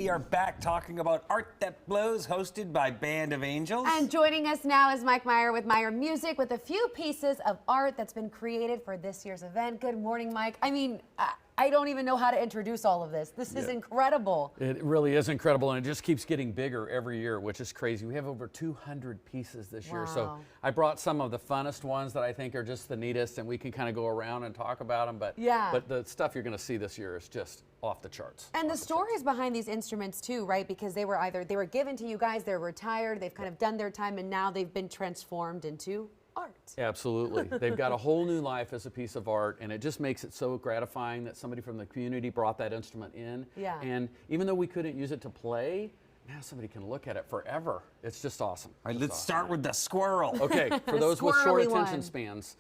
We are back talking about Art That Blows, hosted by Band of Angels. And joining us now is Mike Meyer with Meyer Music with a few pieces of art that's been created for this year's event. Good morning, Mike. I mean, I don't even know how to introduce all of this. This is incredible. It really is incredible, and it just keeps getting bigger every year, which is crazy. We have over 200 pieces this year, so I brought some of the funnest ones that I think are just the neatest, and we can kind of go around and talk about them. But the stuff you're going to see this year is just off the charts. And the stories behind these instruments too, right? Because they were given to you guys, they're retired, they've kind of done their time, and now they've been transformed into art. Absolutely. They've got a whole new life as a piece of art, and it just makes it so gratifying that somebody from the community brought that instrument in. Yeah. And even though we couldn't use it to play, now somebody can look at it forever. It's just awesome. All right, let's start with the squirrel. Okay, for those with short squirrely attention one. spans,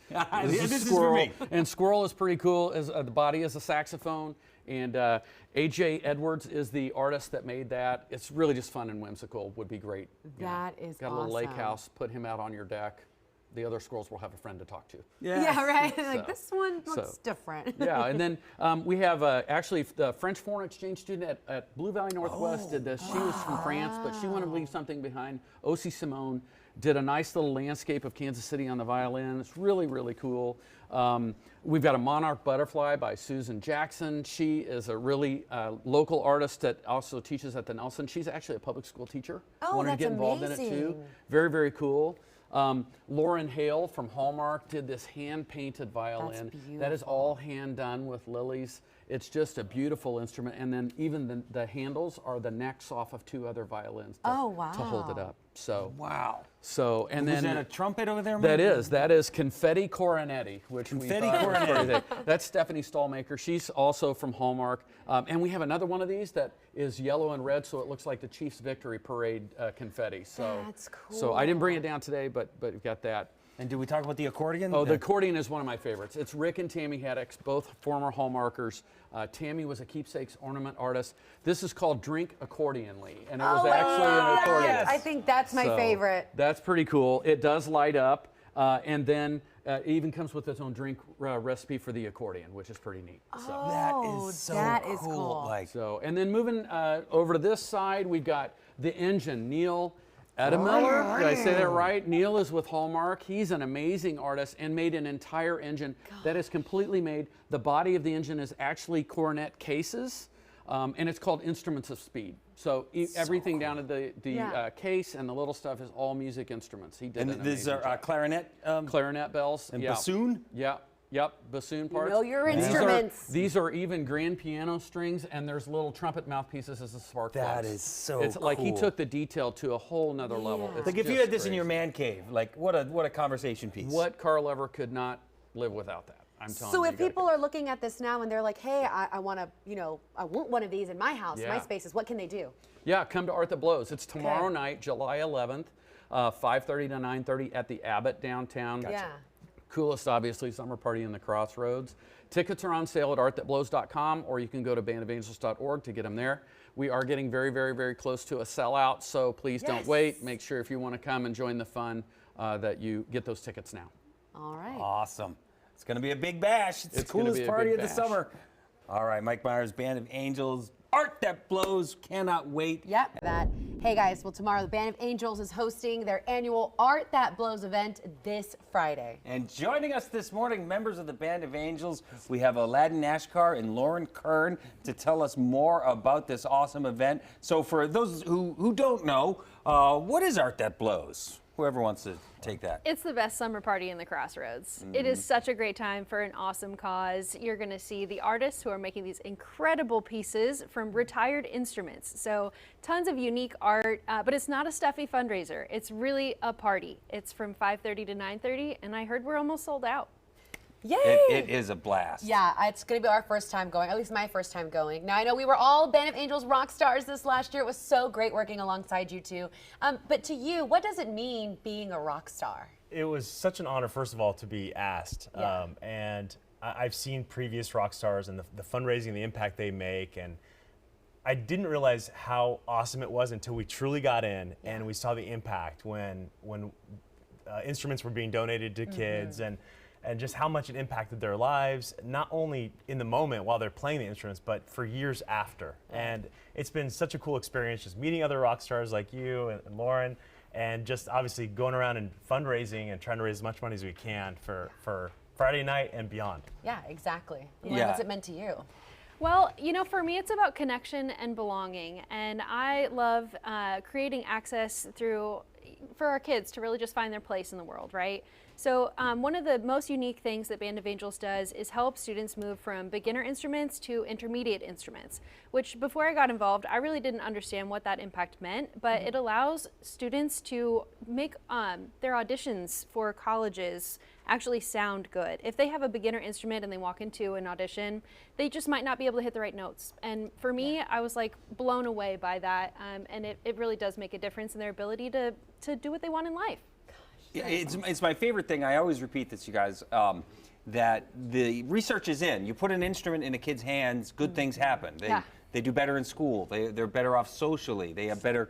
This is squirrel. for me. And squirrel is pretty cool. The body is a saxophone, and A.J. Edwards is the artist that made that. It's really just fun and whimsical. Would be great. That is Got a little lake house. Put him out on your deck. The other squirrels will have a friend to talk to. Yeah, right. Like this one looks different. Yeah, and then we have actually the French Foreign Exchange student at Blue Valley Northwest did this. She was from France, but she wanted to leave something behind. Osi Simone did a nice little landscape of Kansas City on the violin. It's really, really cool. We've got a monarch butterfly by Susan Jackson. She is a really local artist that also teaches at the Nelson. She's actually a public school teacher. Oh, wanted that's to get involved in it too. Very, very cool. Lauren Hale from Hallmark did this hand-painted violin. That is all hand done with lilies. It's just a beautiful instrument. And then even the handles are the necks off of two other violins to hold it up. So So and Was then that a trumpet over there? that is Confetti Coronetti, which Confetti we thought was Coronetti. pretty thick. That's Stephanie Stallmaker. She's also from Hallmark. And we have another one of these that is yellow and red, so it looks like the Chiefs Victory Parade confetti. So That's cool. So I didn't bring it down today, but we've got that. And did we talk about the accordion? Oh, the accordion is one of my favorites. It's Rick and Tammy Haddix, both former Hallmarkers. Tammy was a keepsakes ornament artist. This is called Drink Accordionly, and it was actually an accordion. I think that's my favorite. That's pretty cool. It does light up, and then it even comes with its own drink recipe for the accordion, which is pretty neat. So. That is so that is cool. cool. Like, So, and then moving over to this side, we've got the engine, Neil Edemiller. Did I say that right? Neil is with Hallmark. He's an amazing artist and made an entire engine that is completely made. The body of the engine is actually cornet cases, and it's called Instruments of Speed. So everything down to the case and the little stuff is all music instruments. He did and an these amazing are job. clarinet Clarinet bells. and bassoon? Yep, bassoon parts. know your instruments. These are even grand piano strings, and there's little trumpet mouthpieces as a spark plugs. That is so It's like he cool. took the detail to a whole nother level. It's Like if you just had this in your crazy. man cave, like what a conversation piece. What Carl Lever could not live without that. I'm telling So you. if people are looking at this now and they're like, hey, I want to, I want one of these in my house, my spaces, what can they do? Yeah, come to Art That Blows. It's tomorrow night, July 11th, 5:30 to 9:30 at the Abbott downtown. Yeah. Coolest, obviously, summer party in the Crossroads. Tickets are on sale at artthatblows.com, or you can go to bandofangels.org to get them there. We are getting very, very, very close to a sellout, so please don't wait. Make sure if you want to come and join the fun that you get those tickets now. All right. Awesome. It's going to be a big bash. It's the It's gonna coolest be a party of big the bash. summer. All right, Mike Myers, Band of Angels, Art That Blows, cannot wait. Yep. Hey guys, well tomorrow the Band of Angels is hosting their annual Art That Blows event this Friday. And joining us this morning, members of the Band of Angels, we have Aladdin Ashkar and Lauren Kern to tell us more about this awesome event. So for those who don't know, what is Art That Blows? Whoever wants to take that. It's the best summer party in the Crossroads. It is such a great time for an awesome cause. You're going to see the artists who are making these incredible pieces from retired instruments. So tons of unique art, but it's not a stuffy fundraiser. It's really a party. It's from 5:30 to 9:30, and I heard we're almost sold out. Yay! It is a blast. Yeah, it's going to be our first time going, at least my first time going. Now, I know we were all Band of Angels rock stars this last year. It was so great working alongside you two. But to you, what does it mean being a rock star? It was such an honor, first of all, to be asked. Yeah. And I've seen previous rock stars and the fundraising, the impact they make. And I didn't realize how awesome it was until we truly got in and we saw the impact when instruments were being donated to kids. and just how much it impacted their lives, not only in the moment while they're playing the instruments, but for years after. And it's been such a cool experience just meeting other rock stars like you and Lauren, and just obviously going around and fundraising and trying to raise as much money as we can for Friday night and beyond. Yeah, exactly. Lauren, Yeah. what's it meant to you? Well, you know, for me, it's about connection and belonging. And I love creating access for our kids to really just find their place in the world, right? So one of the most unique things that Band of Angels does is help students move from beginner instruments to intermediate instruments, which before I got involved, I really didn't understand what that impact meant, but it allows students to make their auditions for colleges actually sound good. If they have a beginner instrument and they walk into an audition, they just might not be able to hit the right notes. And for me, I was like blown away by that, and it really does make a difference in their ability to do what they want in life. Yeah, it's my favorite thing. I always repeat this, you guys, that the research is in. You put an instrument in a kid's hands, good things happen. They do better in school. They're better off socially. They have better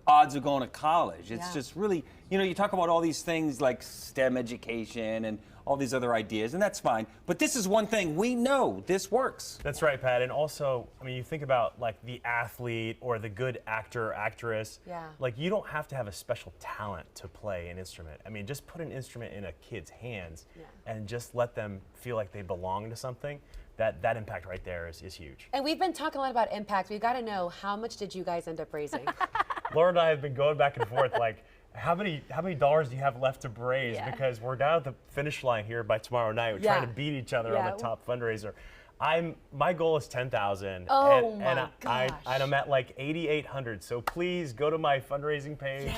odds of going to college. It's just really, you know, you talk about all these things like STEM education and all these other ideas, and that's fine. But this is one thing we know this works. That's right, Pat. And also, I mean, you think about like the athlete or the good actor or actress. Yeah. Like you don't have to have a special talent to play an instrument. I mean, just put an instrument in a kid's hands and just let them feel like they belong to something. That impact right there is huge. And we've been talking a lot about impact. We've got to know, how much did you guys end up raising? Laura and I have been going back and forth like, how many dollars do you have left to raise? Yeah. Because we're down at the finish line here by tomorrow night. We're trying to beat each other on the top fundraiser. My goal is 10,000. Oh and my gosh. I'm at like 8,800. So please go to my fundraising page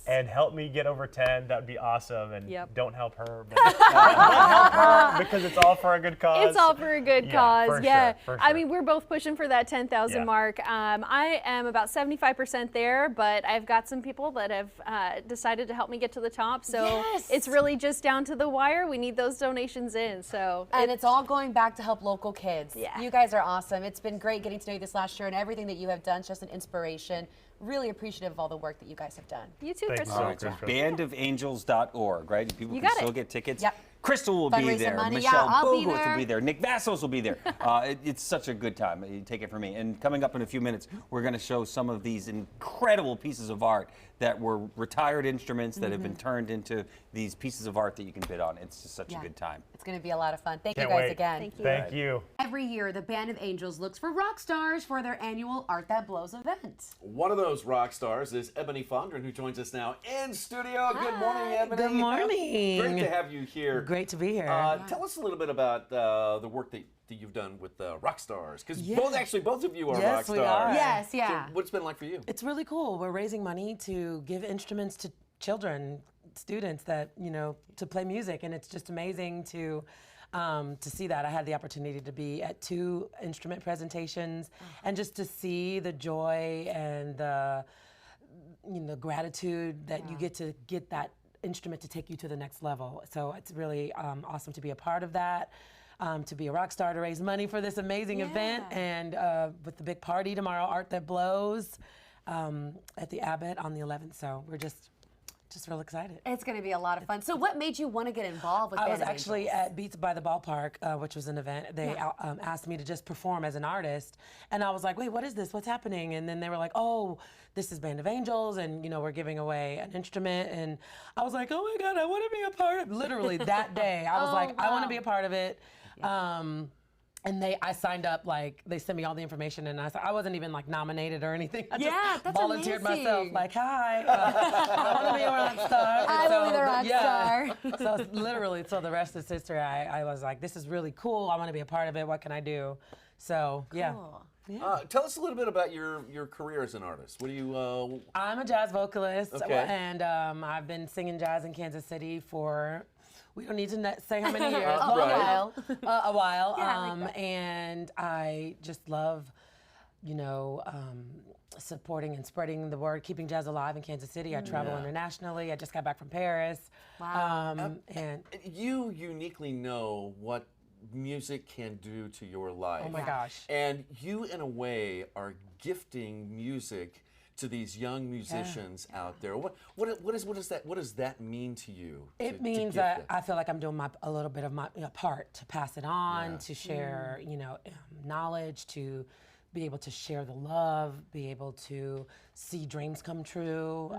and help me get over 10. That would be awesome. And don't help her, but don't help her because it's all for a good cause. It's all for a good cause. For Yeah. sure. I mean, we're both pushing for that 10,000 mark. I am about 75% there, but I've got some people that have decided to help me get to the top. So it's really just down to the wire. We need those donations in. So And it's all going back to help local kids. Yeah. You guys are awesome. It's been great getting to know you this last year, and everything that you have done is just an inspiration. Really appreciative of all the work that you guys have done. You too, Thank you Crystal. so All much. right, so bandofangels.org, right? People You can got still it. get tickets. Yep. Crystal will be Fundraise some there. money. Michelle Yeah, I'll be Bogworth there. will be there. Nick Vassos will be there. It's such a good time. You take it from me. And coming up in a few minutes, we're going to show some of these incredible pieces of art that were retired instruments that have been turned into these pieces of art that you can bid on. It's just such a good time. It's going to be a lot of fun. Thank Can't you guys wait. again. Thank you. Thank you. Every year, the Band of Angels looks for rock stars for their annual Art That Blows event. One of those rock stars is Ebony Fondren, who joins us now in studio. Good morning, Ebony. Good morning. Great to have you here. Great to be here. Tell us a little bit about the work that you've done with rock stars, because Yeah. both of you are Yes, rock stars. we are. Yes, So yeah. what's it been like for you? It's really cool. We're raising money to give instruments to children, students that, to play music, and it's just amazing to see that. I had the opportunity to be at 2 instrument presentations, and just to see the joy and the gratitude that you get to get that instrument to take you to the next level. So it's really awesome to be a part of that. To be a rock star, to raise money for this amazing event, and with the big party tomorrow, Art That Blows, at the Abbott on the 11th. So we're just real excited. It's going to be a lot of fun. So what made you want to get involved with I Band was of actually Angels? at Beats by the Ballpark, which was an event. They asked me to just perform as an artist, and I was like, "Wait, what is this? What's happening?" And then they were like, "Oh, this is Band of Angels, and we're giving away an instrument." And I was like, "Oh my God, I want to be a part of it." Literally that day, I was like, "I want to be a part of it." And I signed up, like, they sent me all the information, and I wasn't even like nominated or anything. I just that's volunteered amazing. myself, like, "Hi, I want to be a rock star." And I will be the rock star. So literally, so the rest is history. I was like, this is really cool. I want to be a part of it. What can I do? So yeah. Tell us a little bit about your career as an artist. What do you? I'm a jazz vocalist, Okay. and I've been singing jazz in Kansas City for, we don't need to say how many years, A while. a while. Yeah, I like that. And I just love, supporting and spreading the word, keeping jazz alive in Kansas City. I travel internationally. I just got back from Paris. Wow. And You uniquely know what music can do to your life. oh my gosh. And you, in a way, are gifting music to these young musicians out there? What does that mean to you? It to means give that them? I feel like I'm doing a little bit of my part to pass it on, to share, knowledge, to be able to share the love, be able to see dreams come true.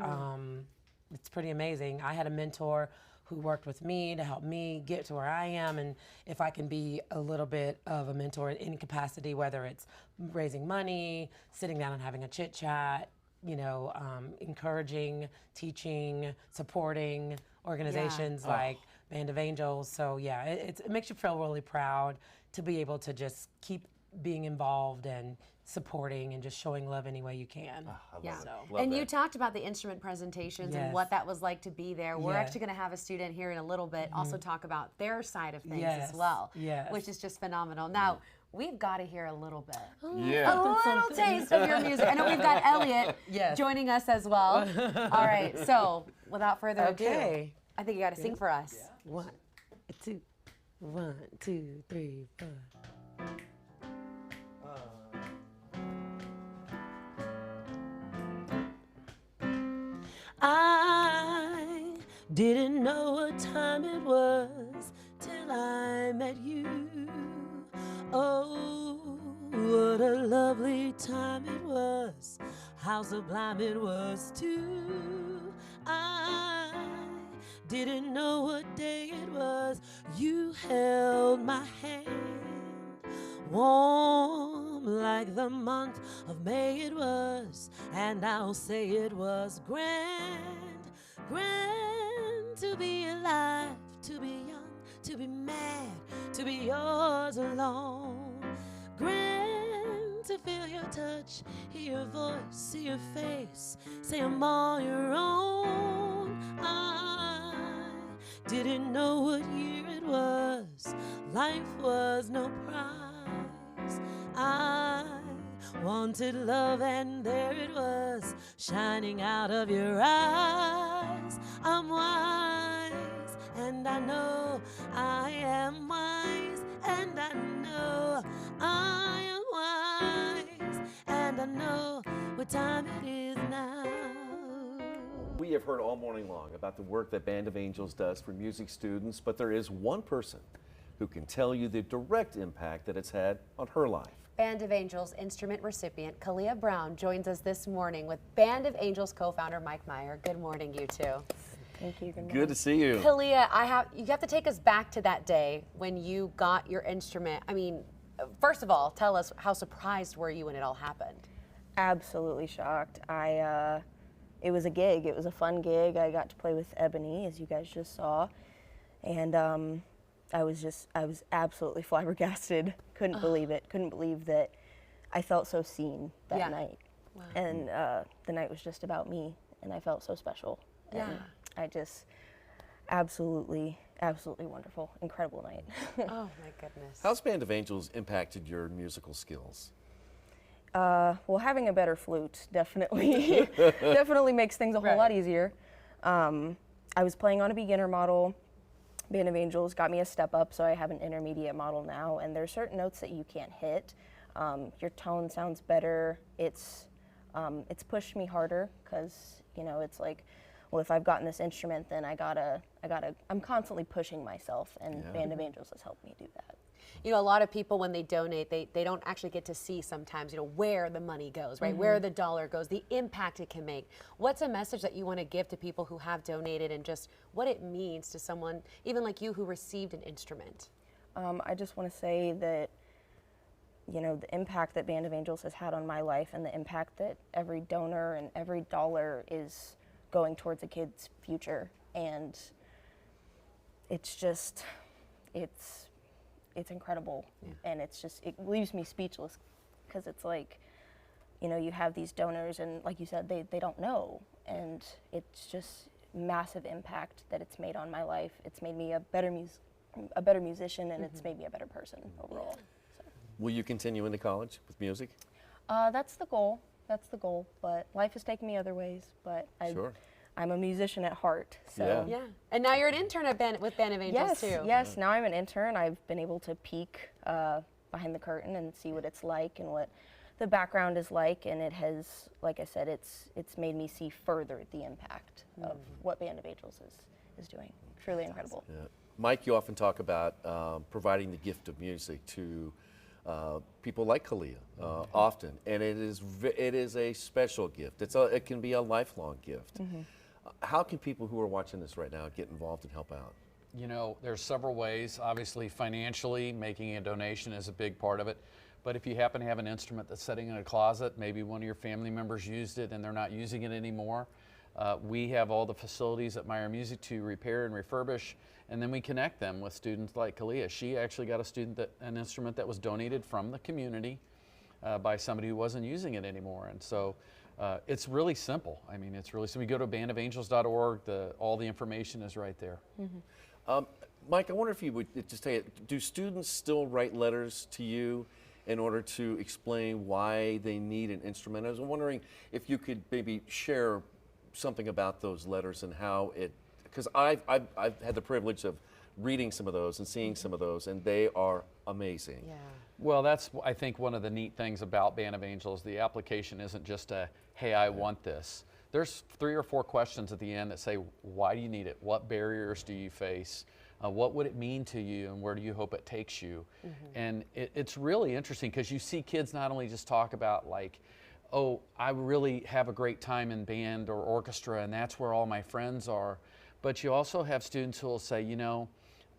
It's pretty amazing. I had a mentor who worked with me to help me get to where I am, and if I can be a little bit of a mentor in any capacity, whether it's raising money, sitting down and having a chit chat, encouraging, teaching, supporting organizations like Band of Angels. So yeah, it makes you feel really proud to be able to just keep being involved and supporting and just showing love any way you can. Yeah. Love And you that. talked about the instrument presentations and Yes. what that was like to be there. We're Yeah. actually going to have a student here in a little bit also talk about their side of things as Yes. well, Yes. which is just phenomenal. Now, we've got to hear a little bit. Yeah. A little taste of your music. I know we've got Elliot Yes. joining us as well. All right, so without further ado, Okay. I think you got to sing for us. 1, 2, 1, 2, 3, 4. I didn't know what time it was till I met you. Oh, what a lovely time it was. How sublime it was too. I didn't know what day it was. You held my hand, warm like the month of May it was, and I'll say it was grand, grand to be alive, to be young, to be mad, to be yours alone. Grand to feel your touch, hear your voice, see your face, say I'm all your own. I didn't know what year it was, life was no prize. I wanted love and there it was, shining out of your eyes. I'm wise and I know I am wise, and I know I am wise, and I know what time it is now. We have heard all morning long about the work that Band of Angels does for music students, but there is one person who can tell you the direct impact that it's had on her life. Band of Angels instrument recipient Kalia Brown joins us this morning with Band of Angels co-founder Mike Meyer. Good morning, you two. Thank you. Good morning. Good to see you. Kalia, you have to take us back to that day when you got your instrument. I mean, first of all, tell us, how surprised were you when it all happened? Absolutely shocked. It was a gig. It was a fun gig. I got to play with Ebony, as you guys just saw, and I was absolutely flabbergasted. Couldn't believe it. Couldn't believe that I felt so seen that night. Wow. And the night was just about me, and I felt so special. Yeah. And I just absolutely wonderful, incredible night. Oh my goodness. How's Band of Angels impacted your musical skills? Well, having a better flute definitely definitely makes things a whole lot easier. I was playing on a beginner model. Band of Angels got me a step up, so I have an intermediate model now, and there's certain notes that you can't hit. Your tone sounds better. It's pushed me harder because it's like, well, if I've gotten this instrument, then I'm constantly pushing myself, and Band of Angels has helped me do that. You know, a lot of people, when they donate, they don't actually get to see sometimes, where the money goes, right? Where the dollar goes, the impact it can make. What's a message that you want to give to people who have donated and just what it means to someone, even like you, who received an instrument? I just want to say that, the impact that Band of Angels has had on my life, and the impact that every donor and every dollar is going towards a kid's future. And it's just, it's incredible. And it leaves me speechless, because it's like, you have these donors, and like you said, they don't know. And it's just massive impact that it's made on my life. It's made me a better musician, and it's made me a better person overall. So. Will you continue into college with music? That's the goal. But life has taken me other ways. But I'm a musician at heart. So. Yeah. And now you're an intern with Band of Angels too. Yes, now I'm an intern. I've been able to peek behind the curtain and see what it's like and what the background is like, and it has, like I said, it's made me see further the impact of what Band of Angels is doing. Truly incredible. Yeah. Mike, you often talk about providing the gift of music to people like Kalia often, and it is a special gift. It can be a lifelong gift. How can people who are watching this right now get involved and help out? You know, there's several ways. Obviously, financially, making a donation is a big part of it. But if you happen to have an instrument that's sitting in a closet, maybe one of your family members used it and they're not using it anymore, we have all the facilities at Meyer Music to repair and refurbish, and then we connect them with students like Kalia. She actually got an instrument that was donated from the community by somebody who wasn't using it anymore. And so it's really simple. I mean, it's really simple. You go to bandofangels.org, all the information is right there. Mike, I wonder if you would just tell you, do students still write letters to you in order to explain why they need an instrument? I was wondering if you could maybe share something about those letters and how because I've had the privilege of reading some of those and seeing some of those, and they are amazing. Yeah. Well, that's, I think, one of the neat things about Band of Angels. The application isn't just a, hey, I want this. There's 3 or 4 questions at the end that say, why do you need it? What barriers do you face? What would it mean to you, and where do you hope it takes you? And it's really interesting because you see kids not only just talk about like, oh, I really have a great time in band or orchestra and that's where all my friends are, but you also have students who will say, you know,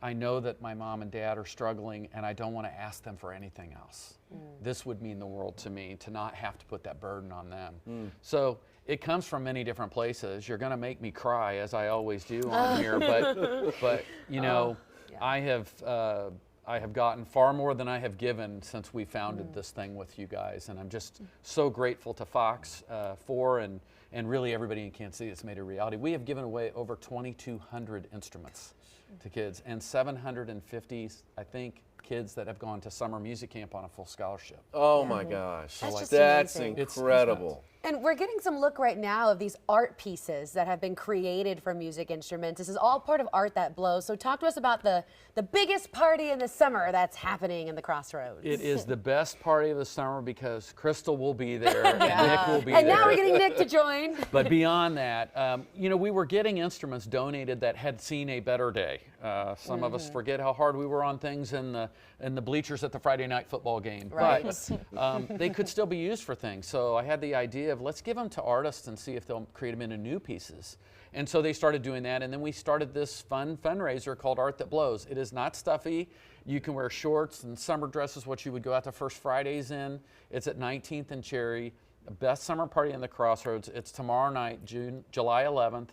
I know that my mom and dad are struggling and I don't want to ask them for anything else. This would mean the world to me, to not have to put that burden on them. So it comes from many different places. You're going to make me cry, as I always do on here, but you know, I have gotten far more than I have given since we founded this thing with you guys, and I'm just so grateful to Fox for and really everybody in Kansas City that's made it a reality. We have given away over 2,200 instruments to kids, and 750, I think, kids that have gone to summer music camp on a full scholarship. Oh my gosh, That's just that's amazing. incredible. And we're getting some look right now of these art pieces that have been created from music instruments. This is all part of Art That Blows. So talk to us about the biggest party in the summer that's happening in the Crossroads. It is the best party of the summer because Crystal will be there and Nick will be there. And now we're getting Nick to join. But beyond that, you know, we were getting instruments donated that had seen a better day. Some of us forget how hard we were on things in the bleachers at the Friday night football game. Right. But they could still be used for things. So I had the idea of let's give them to artists and see if they'll create them into new pieces. And so they started doing that, and then we started this fun fundraiser called Art That Blows. It is not stuffy. You can wear shorts and summer dresses, what you would go out to First Fridays in. It's at 19th and Cherry, the best summer party in the Crossroads. It's tomorrow night, July 11th.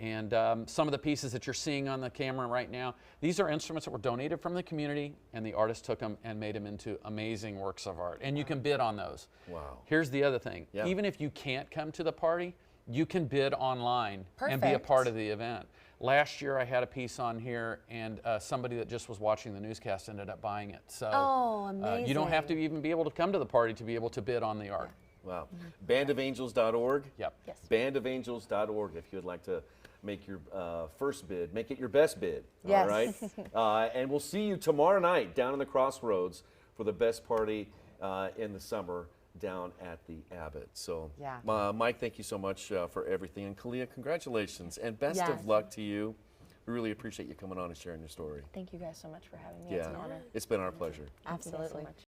And some of the pieces that you're seeing on the camera right now, these are instruments that were donated from the community, and the artist took them and made them into amazing works of art. And you can bid on those. Wow. Here's the other thing. Yeah. Even if you can't come to the party, you can bid online and be a Perfect. part of the event. Last year I had a piece on here, and somebody that just was watching the newscast ended up buying it. So you don't have to even be able to come to the party to be able to bid on the art. Wow. Bandofangels.org? Yep. Yes. Bandofangels.org if you would like to make your first bid, make it your best bid. Yes. All right. And we'll see you tomorrow night down in the Crossroads for the best party in the summer down at the Abbott. So, Yeah. Mike, thank you so much for everything. And Kalia, congratulations and best Yes. of luck to you. We really appreciate you coming on and sharing your story. Thank you guys so much for having me. It's an honor. It's been our pleasure. Thank you guys so Absolutely. much.